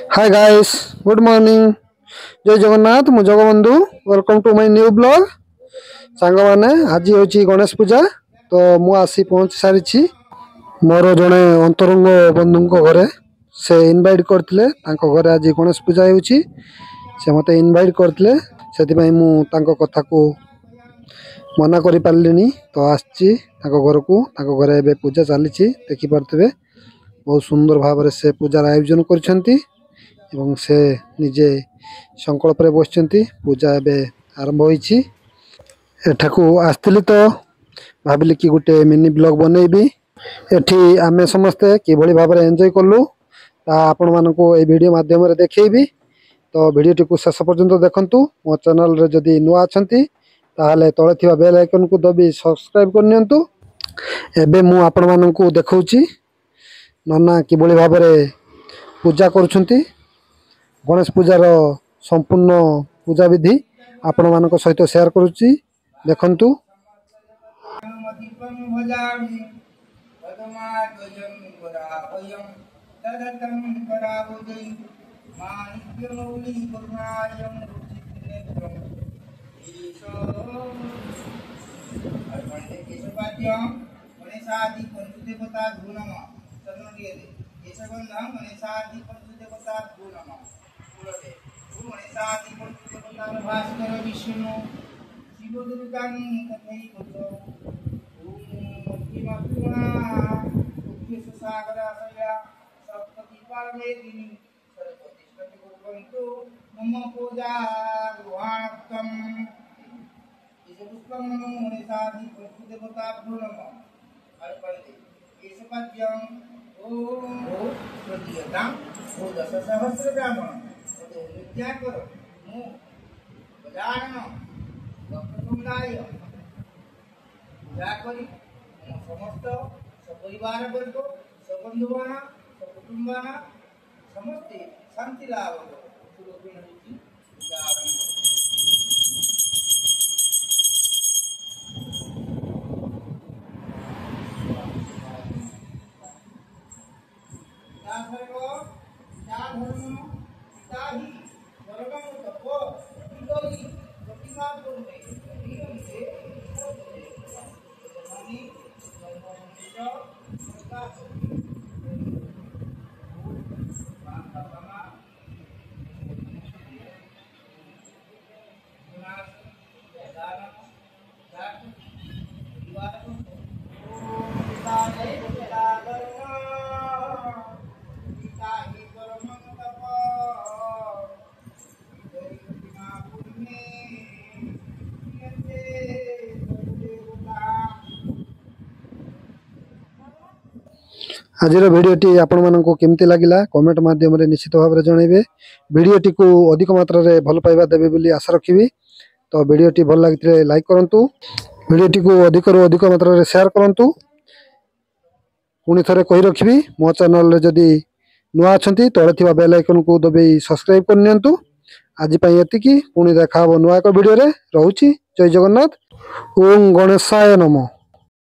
Hi guys, good morning. जय जगन्नाथ, मु Jagabandhu. Welcome to my new blog. Song माने आज होची गणेश पूजा, तो मु आसी पहुंच सारी मोर जड़े अंतरंग बंधु घरे से इनवाइट करथिले। तांको घरे आज गणेश पूजा होची, से मते इनवाइट करथिले। सेति पई मु तांको कथा को मना करि पारलिनी, तो आछि तांको घर को। तांको घरे एबे पूजा चलीछि, देखि परथिबे। बहुत सुंदर भाव से पूजार आयोजन करछंती एवं से निजे संकल्प रे बसछंती। पूजा एबे आरंभ होईछि। एठाकू आस्तिली तो भाबिली कि गुटे मिनी ब्लॉग बनेबी। एठी आमे समस्ते किभଳି भाबरे एन्जॉय करलु ता आपण मानको ए वीडियो माध्यम रे देखैबी। तो वीडियो टिकु शेष पर्यंत देखंतु। मो चैनल रे जदी नुआ अछंती ताहाले तळे थिबा बेल आइकन को दबी सब्सक्राइब करनियंतु। एबे मु आपण मानको देखौछि नन्ना किभଳି भाबरे पूजा करुछंती। गणेश पूजार संपूर्ण पूजा विधि आपण मानक सहित शेयर करुछि, देखंतु। समस्त सपरिवार वर्ग सबंधुवान सकुटुंबान समस्ते शांति लाभ आज भिडियोटी आपण मानक केमती लगिला कमेंट माध्यम रे निश्चित भाव में जनइबे। भिडियोटी को अधिक मात्रा रे भल पाइबा देबे बोली आशा रखिबी। तो भिडियोटी भल लागितले लाइक करंतु, भिडियोटी को अधिक रु अधिक मात्रा रे शेयर करंतु। पुणी थरे कहि रखिबी, मो चैनल रे जदी नुआ अछंती तळे थिबा बेल आइकन को दबेई सब्सक्राइब करनियंतु। आज पई एतिकी, पुणी देखा हो नुआ एक वीडियो रे। रहूची, जय जगन्नाथ। ओम गणेशाय नमः।